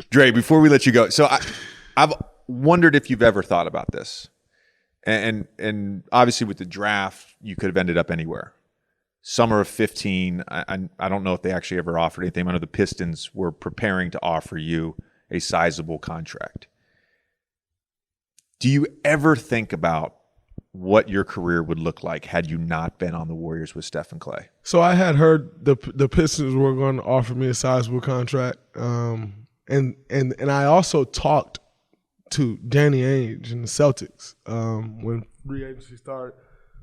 Dre, before we let you go, so I've wondered if you've ever thought about this, and obviously with the draft, you could have ended up anywhere. Summer of 15, I don't know if they actually ever offered anything. I know the Pistons were preparing to offer you a sizable contract. Do you ever think about what your career would look like had you not been on the Warriors with Steph and Klay? So I had heard the Pistons were going to offer me a sizable contract, and I also talked to Danny Ainge and the Celtics when free agency started.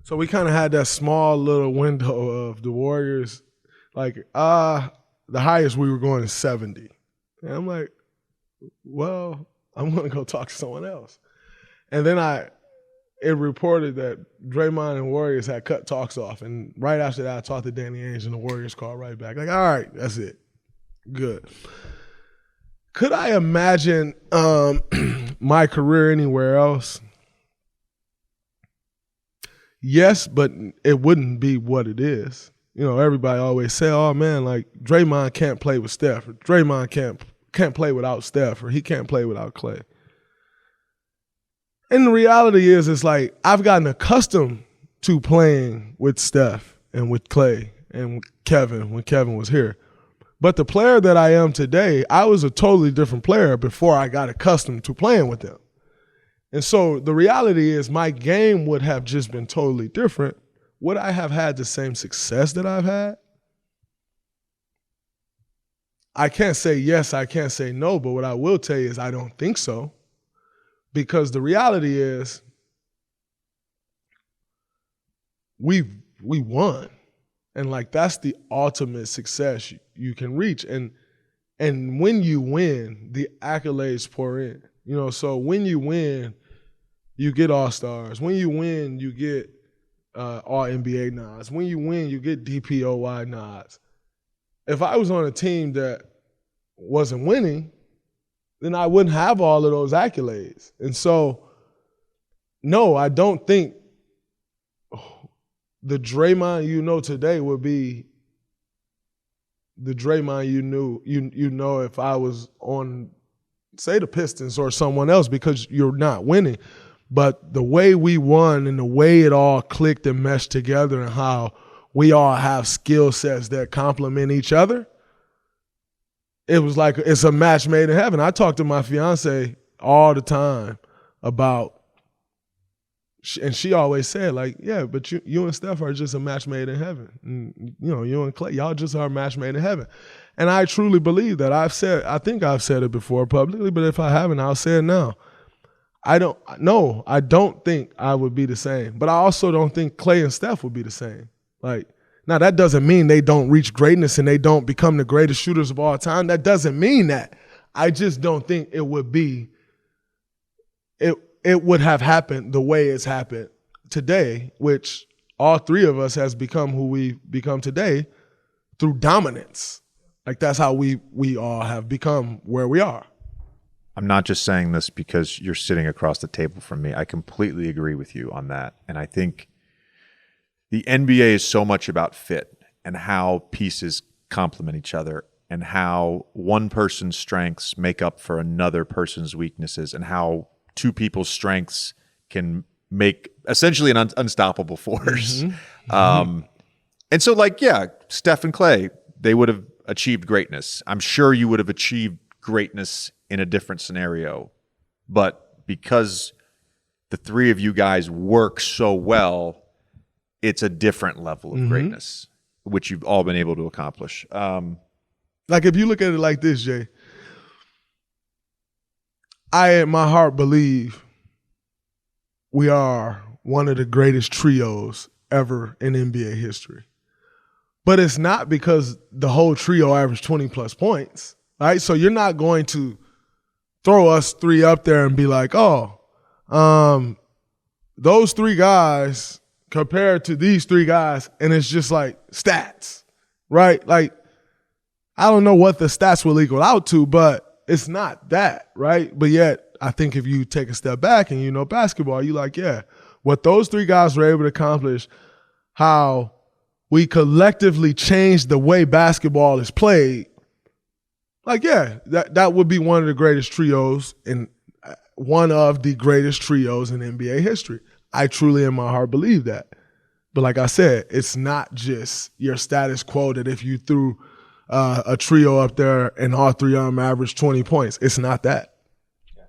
So we kind of had that small little window of the Warriors, like the highest we were going is 70, and I'm like, well, I'm going to go talk to someone else, and then it reported that Draymond and Warriors had cut talks off. And right after that, I talked to Danny Ainge and the Warriors called right back. Like, all right, that's it. Good. Could I imagine my career anywhere else? Yes, but it wouldn't be what it is. You know, everybody always say, oh, man, like Draymond can't play with Steph, or Draymond can't play without Steph, or he can't play without Klay. And the reality is, it's like I've gotten accustomed to playing with Steph and with Klay and with Kevin when Kevin was here. But the player that I am today, I was a totally different player before I got accustomed to playing with them. And so the reality is my game would have just been totally different. Would I have had the same success that I've had? I can't say yes, I can't say no, but what I will tell you is I don't think so. Because the reality is we won. And like that's the ultimate success you can reach. And when you win, the accolades pour in. You know, so when you win, you get All-Stars. When you win, you get all NBA nods. When you win, you get DPOY nods. If I was on a team that wasn't winning, then I wouldn't have all of those accolades. And so, no, I don't think the Draymond you know today would be the Draymond you know if I was on, say, the Pistons or someone else, because you're not winning. But the way we won and the way it all clicked and meshed together and how we all have skill sets that complement each other, it was like it's a match made in heaven. I talk to my fiance all the time about, and she always said, like, yeah, but you and Steph are just a match made in heaven. And, you know, you and Klay, y'all just are a match made in heaven. And I truly believe that. I think I've said it before publicly, but if I haven't, I'll say it now. I don't think I would be the same. But I also don't think Klay and Steph would be the same. Like, now, that doesn't mean they don't reach greatness and they don't become the greatest shooters of all time. That doesn't mean that. I just don't think it would be – it would have happened the way it's happened today, which all three of us has become who we become today through dominance. Like, that's how we all have become where we are. I'm not just saying this because you're sitting across the table from me. I completely agree with you on that. And I think – the NBA is so much about fit and how pieces complement each other and how one person's strengths make up for another person's weaknesses and how two people's strengths can make essentially an unstoppable force. Mm-hmm. And so, like, yeah, Steph and Klay, they would have achieved greatness. I'm sure you would have achieved greatness in a different scenario. But because the three of you guys work so well, it's a different level of greatness, which you've all been able to accomplish. Like, if you look at it like this, Jay, I, in my heart, believe we are one of the greatest trios ever in NBA history. But it's not because the whole trio averaged 20-plus points, right? So you're not going to throw us three up there and be like, oh, those three guys – compared to these three guys, and it's just like stats, right? Like, I don't know what the stats will equal out to, but it's not that, right? But yet, I think if you take a step back and you know basketball, you like, yeah, what those three guys were able to accomplish, how we collectively changed the way basketball is played, Like, yeah, that would be one of the greatest trios and one of the greatest trios in NBA history. I truly in my heart believe that. But like I said, it's not just your status quo that if you threw a trio up there and all three of them average 20 points, it's not that.